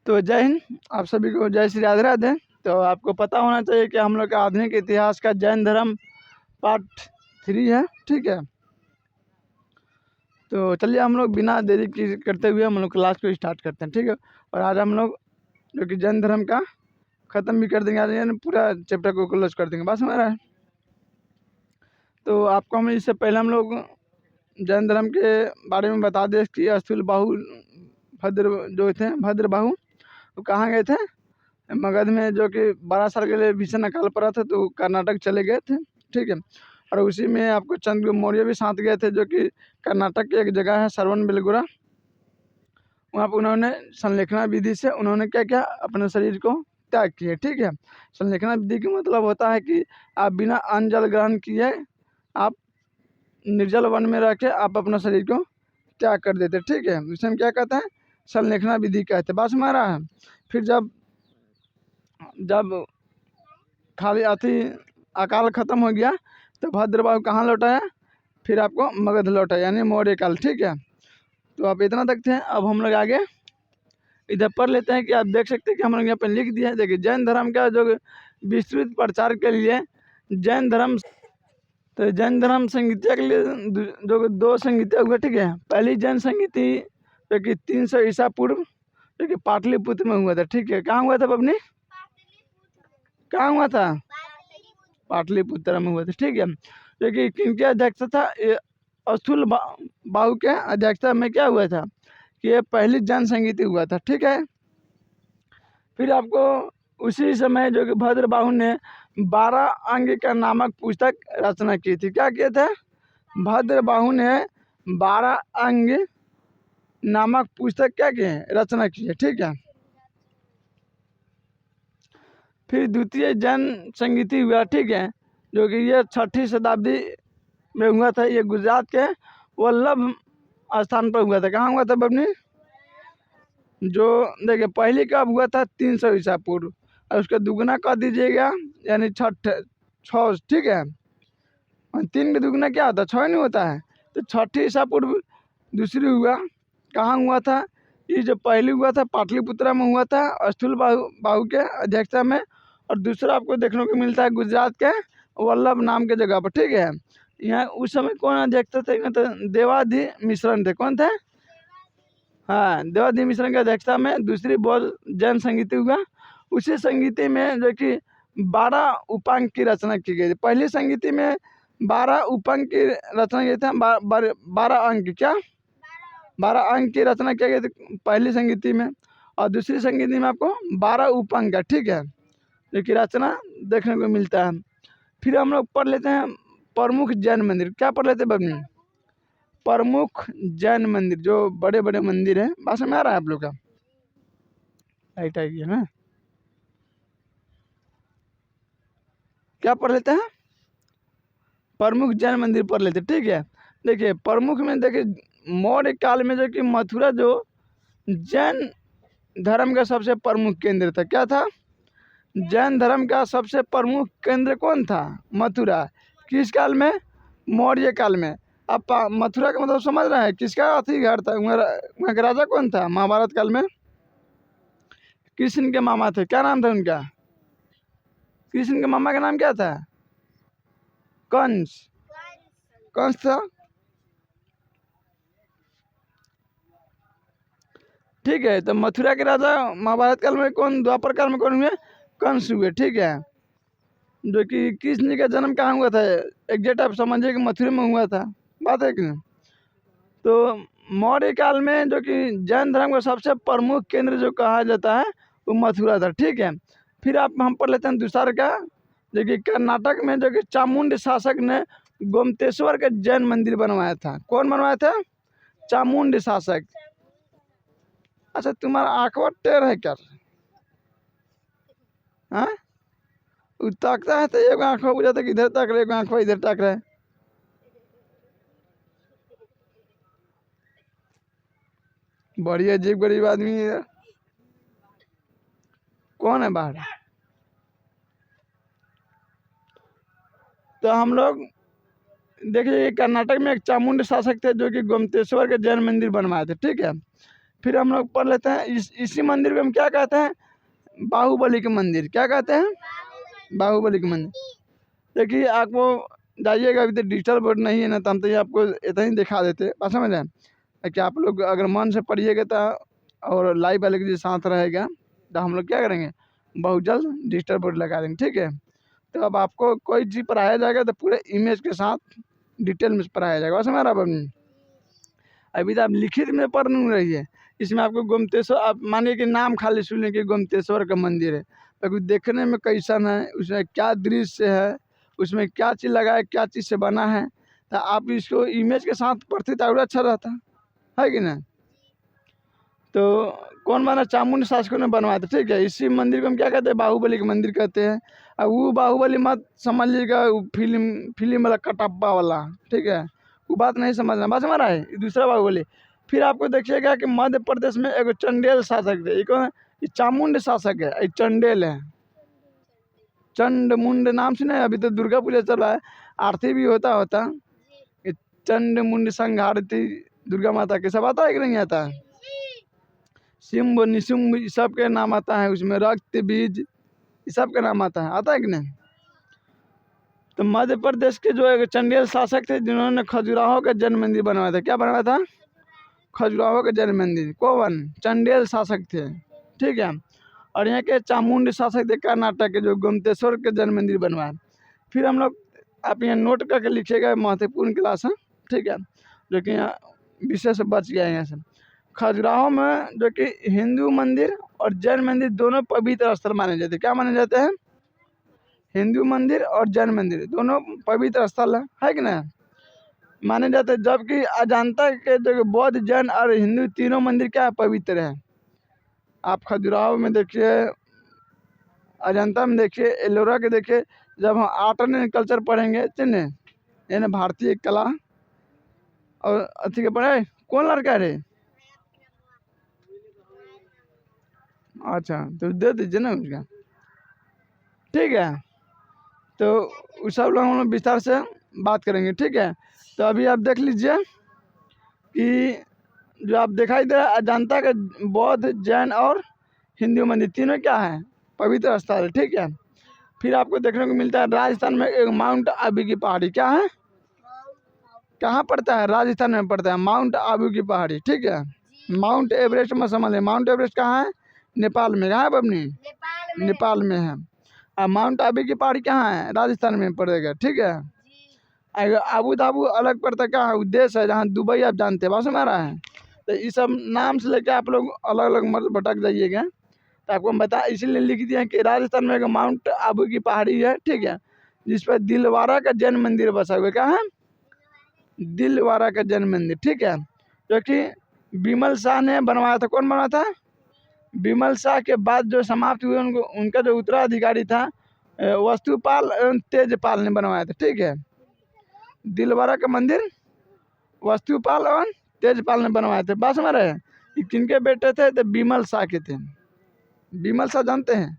तो जय हिंद, आप सभी को जय श्री राधे राधे। तो आपको पता होना चाहिए कि हम लोग का आधुनिक इतिहास का जैन धर्म पार्ट 3 है, ठीक है। तो चलिए हम लोग बिना देरी की करते हुए हम लोग क्लास को स्टार्ट करते हैं, ठीक है। और आज हम लोग जो कि जैन धर्म का ख़त्म भी कर देंगे, आज यानी पूरा चैप्टर को क्लोज कर देंगे, बस हमारा है। तो आपको हम इससे पहले हम लोग जैन धर्म के बारे में बता दें कि अस्थूल बाहु भद्र जो थे, भद्र बाहु तो कहाँ गए थे? मगध में, जो कि 12 साल के लिए भीषण अकाल पड़ा था, तो कर्नाटक चले गए थे, ठीक है। और उसी में आपको चंद्रगुप्त मौर्य भी साथ गए थे, जो कि कर्नाटक की एक जगह है श्रवण बेलगोला। वहाँ पर उन्होंने संलेखना विधि से उन्होंने क्या किया, अपने शरीर को त्याग किए, ठीक है। संलेखना विधि का मतलब होता है कि आप बिना अन्न जल ग्रहण किए आप निर्जल वन में रह के आप अपना शरीर को त्याग कर देते, ठीक है। इसे हम क्या कहते हैं? संलेखना विधि कहते हैं, बस हमारा है। फिर जब खाली अति अकाल खत्म हो गया तो भद्रबाहु कहाँ लौटाया? फिर आपको मगध लौटा, यानी मौर्य काल, ठीक है। तो आप इतना तक थे। अब हम लोग आगे इधर पढ़ लेते हैं कि आप देख सकते हैं कि हम लोग यहाँ पर लिख दिया है। देखिए, जैन धर्म का जो विस्तृत प्रचार के लिए जैन धर्म, तो जैन धर्म संहिता के लिए जो 2 संहिता हुआ, ठीक है। पहली जैन संहिता जो कि 300 ईसा पूर्व जो कि पाटलिपुत्र में हुआ था, ठीक है। कहाँ हुआ था बबनी? कहाँ हुआ था? पाटलिपुत्र में हुआ था, ठीक है। जो कि किनकी अध्यक्षता था? अस्थूल बाहु के अध्यक्षता में क्या हुआ था कि ये पहली जैन संहिता हुआ था, ठीक है। फिर आपको उसी समय जो कि भद्र बाहु ने 12 अंग का नामक पुस्तक रचना की थी। क्या किए थे? भद्र बाहु ने 12 अंग नामक पुस्तक क्या किए? रचना की है, ठीक है। फिर द्वितीय जैन संगीति हुआ, ठीक है, जो कि ये 6ठी शताब्दी में हुआ था। ये गुजरात के वल्लभ स्थान पर हुआ था। कहाँ हुआ था बबनी? जो देखिए, पहली कब हुआ था? 300 ईसा पूर्व, और उसका दुगना कर दीजिएगा, यानी 6, ठीक है। और 3 का दुगना क्या होता है? 6 नहीं होता है। तो 6ठी ईसा पूर्व दूसरी हुआ। कहाँ हुआ था? ये जो पहली हुआ था पाटलिपुत्रा में हुआ था, अस्थूल बाहु के अध्यक्षता में। और दूसरा आपको देखने को मिलता है गुजरात के वल्लभ नाम के जगह पर, ठीक है। यहाँ उस समय कौन अध्यक्षता थे? तो देवाधि मिश्रण थे। कौन थे? हाँ, देवाधि मिश्रण की अध्यक्षता में दूसरी बौद्ध जैन संगीति हुआ। उसी संगीति में जो कि 12 उपांग की रचना की गई थी। पहली संगीति में 12 उपांग की रचना की थी। 12 अंक, क्या 12 अंक की रचना की गई थी पहली संगीति में। और दूसरी संगीति में आपको 12 उपांग का, ठीक है, जो कि रचना देखने को मिलता है। फिर हम लोग पढ़ लेते हैं प्रमुख जैन मंदिर। क्या पढ़ लेते हैं बबनी? प्रमुख जैन मंदिर, जो बड़े बड़े मंदिर हैं। बात में आ रहा है आप लोग का? लाइट आ गया ना? क्या पढ़ लेते हैं? प्रमुख जैन मंदिर पढ़ लेते, ठीक है। देखिए, प्रमुख में देखिए मौर्य काल में जो कि मथुरा जो जैन धर्म का सबसे प्रमुख केंद्र था। क्या था? जैन धर्म का सबसे प्रमुख केंद्र कौन था? मथुरा। किस काल में? मौर्य काल में। अब मथुरा का मतलब समझ रहे हैं? किसका अथी घर था वहाँ का? राजा कौन था महाभारत काल में? कृष्ण के मामा थे। क्या नाम था उनका? कृष्ण के मामा का नाम क्या था? कंस। कंस था, ठीक है। तो मथुरा के राजा महाभारत काल में कौन? द्वापर काल में कौन हुए? कंस हुए, ठीक है। जो कि कृष्ण का जन्म कहाँ हुआ था? एग्जैक्ट आप समझिए कि मथुरा में हुआ था। बात है कि नहीं? तो मौर्य काल में जो कि जैन धर्म का सबसे प्रमुख केंद्र जो कहा जाता है वो मथुरा था, ठीक है। फिर आप हम पढ़ लेते हैं दूसरा का, जो कि कर्नाटक में जो कि चामुंड शासक ने गोमतेश्वर का जैन मंदिर बनवाया था। कौन बनवाया था? चामुंड शासक। अच्छा, तुम्हारा आंखवा टेढ़ है क्या? हाँ, ताकता है तो एक आंखवा बुझाता है कि इधर ताक रहे, एक आंखवा इधर ताक रहा है। बड़ी अजीब गरीब आदमी है। कौन है बाहर? तो हम लोग देखिए कर्नाटक में एक चामुंड शासक थे जो कि गोमतेश्वर के जैन मंदिर बनवाए थे, ठीक है। फिर हम लोग पढ़ लेते हैं इसी मंदिर को हम क्या कहते हैं, बाहुबली के मंदिर। क्या कहते हैं, बाहुबली के मंदिर। देखिए आपको जाइएगा, अभी तो डिजिटल बोर्ड नहीं है ना, तो हम तो ये आपको इतना ही दिखा देते, बात समझ रहे हैं कि आप लोग अगर मन से पढ़िएगा तो और लाइव वाले के साथ रहेगा तो हम लोग क्या करेंगे, बहुत जल्द डिजिटल बोर्ड लगा देंगे, ठीक है। तो अब आपको कोई चीज़ पढ़ाया जाएगा तो पूरे इमेज के साथ डिटेल में पढ़ाया जाएगा, बस हमारा अपनी। अभी तो आप लिखित में पढ़ नहीं रही है, इसमें आपको गोमतेश्वर, आप मानिए कि नाम खाली सुनने कि गोमतेश्वर का मंदिर है, तो देखने में कैसन है, उसमें क्या दृश्य है, उसमें क्या चीज़ लगा है, क्या चीज़ से बना है, तो आप इसको इमेज के साथ पढ़ते तो और अच्छा रहता है कि नहीं। तो कौन बना, चामुंड शासकों ने बनवाया था, ठीक है। इसी मंदिर को हम क्या कहते हैं, बाहुबली का मंदिर कहते हैं। अब वो बाहुबली मत समझ लीजिएगा फिल्म वाला कटप्पा वाला, ठीक है, वो बात नहीं समझना, बात समझ रहा है, ये दूसरा बाहुबली। फिर आपको देखिएगा कि मध्य प्रदेश में एक चंडेल शासक थे, ये चामुंड शासक है, ये चंडेल है, चंडमुंड नाम सुने। अभी तो दुर्गा पूजा चल रहा है, आरती भी होता ये चंडमुंड संघारती दुर्गा माता के, सब आता है कि नहीं आता है, शिम्ब निशुम्ब सब के नाम आता है उसमें, रक्त बीज सब का नाम आता है कि नहीं। तो मध्य प्रदेश के जो एक चंडेल शासक थे जिन्होंने खजुराहो का जैन मंदिर बनवाया था, क्या बनवाया था, खजुराहो का जैन मंदिर। कौन, चंडेल शासक थे, ठीक है। और यहाँ के चामुंड शासक थे कर्नाटक के, जो गोमतेश्वर के जैन मंदिर बनवाए। फिर हम लोग, आप यहाँ नोट करके लिखिएगा, महत्वपूर्ण क्लास है, ठीक है, जो कि यहाँ विषय से बच गया है यहाँ से। खजुराहो में जो कि हिंदू मंदिर और जैन मंदिर दोनों पवित्र स्थल माने जाते हैं। क्या माने जाते हैं, हिंदू मंदिर और जैन मंदिर दोनों पवित्र स्थल है कि नहीं, माने जाते हैं। जबकि अजंता के जो बौद्ध, जैन और हिंदू तीनों मंदिर क्या पवित्र है। आप खजुराहो में देखिए, अजंता में देखिए, एलोरा के देखिए। जब हम आर्ट एंड कल्चर पढ़ेंगे, चिन्ह यानी भारतीय कला और अथी के पढ़े, कौन लड़का रे, अच्छा तो दे दीजिए ना उसका, ठीक है। तो उस सब लोग हम लोग विस्तार से बात करेंगे, ठीक है। तो अभी आप देख लीजिए कि जो आप दिखाई दे रहा है, अजंता का बौद्ध, जैन और हिंदू मंदिर तीनों क्या है, पवित्र स्थल, ठीक है। फिर आपको देखने को मिलता है राजस्थान में एक माउंट आबू की पहाड़ी, क्या है, कहाँ पड़ता है, राजस्थान में पड़ता है माउंट आबू की पहाड़ी, ठीक है। माउंट एवरेस्ट में समझ लें, माउंट एवरेस्ट कहाँ है, नेपाल में, कहाँ है बबनी, नेपाल में है। और माउंट आबू की पहाड़ी कहाँ है, राजस्थान में पड़ेगा, ठीक है। अगर आबू धाबू अलग पड़ता, कहाँ है, देश है जहाँ, दुबई आप जानते हैं, बस हमारा है। तो इस सब नाम से लेके आप लोग अलग अलग मत भटक जाइएगा। तो आपको हम बता इसीलिए लिख दिया कि राजस्थान में एक माउंट आबू की पहाड़ी है, ठीक है, जिस पर दिलवारा का जैन मंदिर बसा हुआ, क्या है, दिलवारा का जैन मंदिर, ठीक है, जो कि बिमल शाह ने बनवाया था। कौन बनवाया था, बिमल शाह के बाद जो समाप्त हुए उनका जो उत्तराधिकारी था वस्तुपाल एवं तेजपाल ने बनवाया था, ठीक है। दिलवारा का मंदिर वस्तुपाल एवं तेजपाल ने बनवाए थे, बात समझ रहे हैं। किनके बेटे थे, तो बिमल शाह के थे। बिमल शाह जानते हैं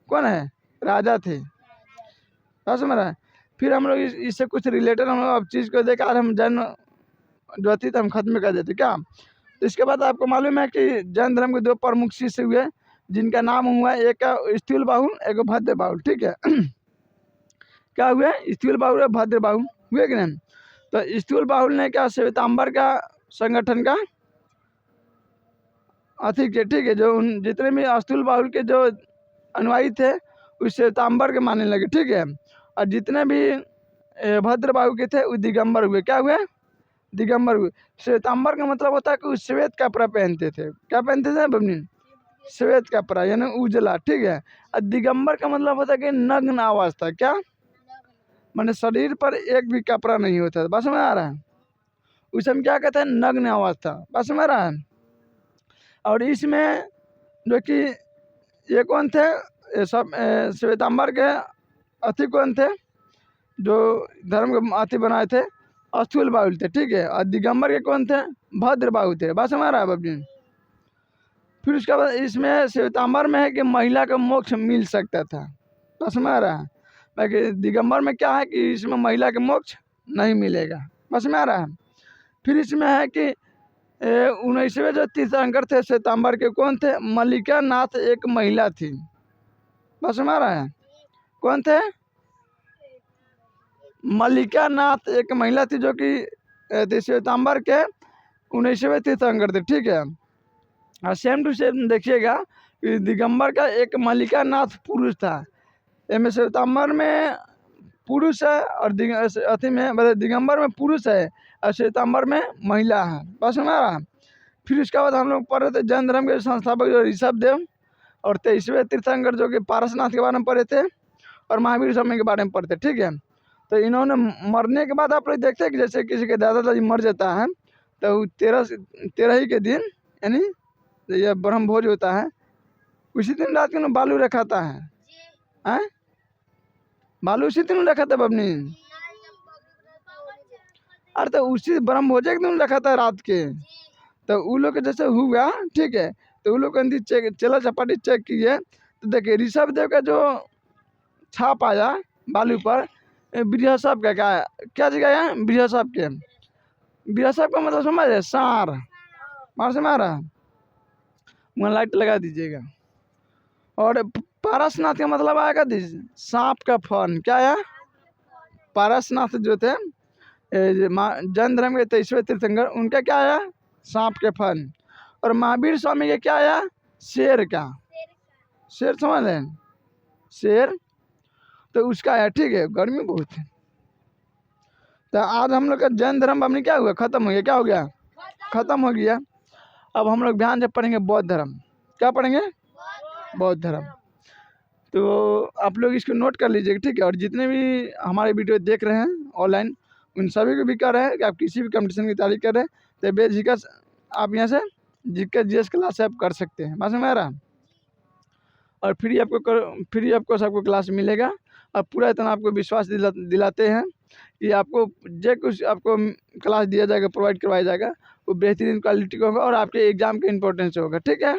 कौन है, राजा थे, बात समझ रहे हैं। फिर हम लोग इससे कुछ रिलेटेड हम लोग अब चीज़ को देखा, हम जैन जो थी तो हम खत्म कर देते क्या। तो इसके बाद आपको मालूम है कि जैन धर्म के दो प्रमुख शिष्य हुए, जिनका नाम हुआ, एक स्थूल बाहुल, एक भद्र बाहुल, ठीक है। क्या हुए, स्थूल बाहुल और भद्र बाहुल हुए कि नहीं। तो स्थूल बाहुल ने क्या, श्वेतांबर का संगठन का अथी के, ठीक है, जो जितने भी स्थूल बाहुल के जो अनुयायी थे उस श्वेतांबर के मानने लगे, ठीक है। और जितने भी भद्र बाहु के थे वो दिगंबर हुए, क्या हुए, दिगंबर हुए। श्वेतांबर का मतलब होता है कि वो श्वेत कपड़ा पहनते थे, क्या पहनते थे बबनी, श्वेत कपड़ा यानी उजला, ठीक है। और दिगंबर का मतलब होता है कि नग्न अवस्था, क्या, मैंने शरीर पर एक भी कपड़ा नहीं होता, बस में आ रहा है, उसे हम क्या कहते हैं, नग्न अवस्था, बस में आ रहा है। और इसमें जो कि ये कौन थे, ये सब श्वेतांबर के अथी कौन थे, जो धर्म के अथी बनाए थे, स्थूल बाहुल थे, ठीक है। और दिगंबर के कौन थे, भद्र बाहु थे, बस हमारा बबली। फिर उसके बाद इसमें श्वेतांबर में है कि महिला का मोक्ष मिल सकता था, बस हमारा, बाकी दिगंबर में क्या है कि इसमें महिला के मोक्ष नहीं मिलेगा। बस में आ रहा है। फिर इसमें है कि 19वें जो तीर्थंकर थे श्वेतांबर के कौन थे? मल्लिका नाथ एक महिला थी। बस में आ रहा है। कौन थे? मल्लिका नाथ एक महिला थी जो कि श्वेतांबर के 19वें तीर्थंकर थे। ठीक है। और सेम टू सेम देखिएगा कि दिगंबर का एक मल्लिका नाथ पुरुष था। इनमें श्वेतांबर में पुरुष है और अथी में दिगंबर में पुरुष है और श्वेतांबर में महिला है। बस में आ रहा है। फिर उसके बाद हम लोग पढ़ रहे थे जैन धर्म के संस्थापक जो ऋषभ देव और 23वें तीर्थंकर जो कि पारसनाथ के बारे में पढ़े थे और महावीर स्वामी के बारे में पढ़ते। ठीक है। तो इन्होंने मरने के बाद आप लोग देखते हैं कि जैसे किसी के दादाजी मर जाता है तो 13 ही के दिन यानी ये ब्रह्म भोज होता है, उसी दिन रात को बालू रखाता है। बालू उसी दिन रखा था बबनी। अरे तो उसी ब्रह्म भोज के दिन रखा था रात के। तो उन लोग के जैसे हुआ। ठीक है। तो उन लोग चेक चला चपाटी चेक किए तो देखिए ऋषभ देव का जो छाप आया बालू पर बृहस्पति का क्या जगह है? बृहस्पति के। बृहस्पति का मतलब समझ है? सार। मार से मारा वहाँ लाइट लगा दीजिएगा। और पारसनाथ का मतलब आएगा सांप का फन। क्या है? पारसनाथ जो थे जैन धर्म के 23वें तीर्थंकर, उनका क्या आया? सांप के फन। और महावीर स्वामी का क्या आया? शेर का। शेर समझ लें? शेर तो उसका आया। ठीक है। गर्मी बहुत है। तो आज हम लोग का जैन धर्म अपनी क्या हुआ? खत्म हो गया। क्या हो गया? खत्म हो गया। अब हम लोग ध्यान से पढ़ेंगे बौद्ध धर्म। क्या पढ़ेंगे? बौद्ध धर्म। तो आप लोग इसको नोट कर लीजिएगा। ठीक है। और जितने भी हमारे वीडियो देख रहे हैं ऑनलाइन उन सभी को भी कह रहे हैं कि आप किसी भी कंपटीशन की तैयारी कर रहे हैं तो बेझिझक आप यहाँ से जीके जीएस क्लास आप कर सकते हैं। बस में आ रहा। और फ्री आपको सबको क्लास मिलेगा। और पूरा इतना आपको विश्वास दिलाते हैं कि आपको जो कुछ आपको क्लास दिया जाएगा प्रोवाइड करवाया जाएगा वो बेहतरीन क्वालिटी का होगा और आपके एग्ज़ाम के इम्पोर्टेंस होगा। ठीक है।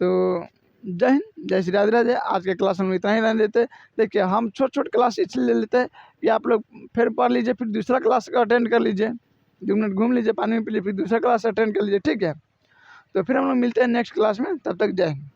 तो जय हिंद, जय श्री राधे राधे। आज के क्लास हम इतना ही रहने देते। देखिए हम छोट क्लास इसलिए ले लेते हैं कि आप लोग फिर पढ़ लीजिए, फिर दूसरा क्लास का अटेंड कर लीजिए, 2 मिनट घूम लीजिए, पानी में पी लीजिए, फिर दूसरा क्लास अटेंड कर लीजिए। ठीक है। तो फिर हम लोग मिलते हैं नेक्स्ट क्लास में। तब तक जय हिंद।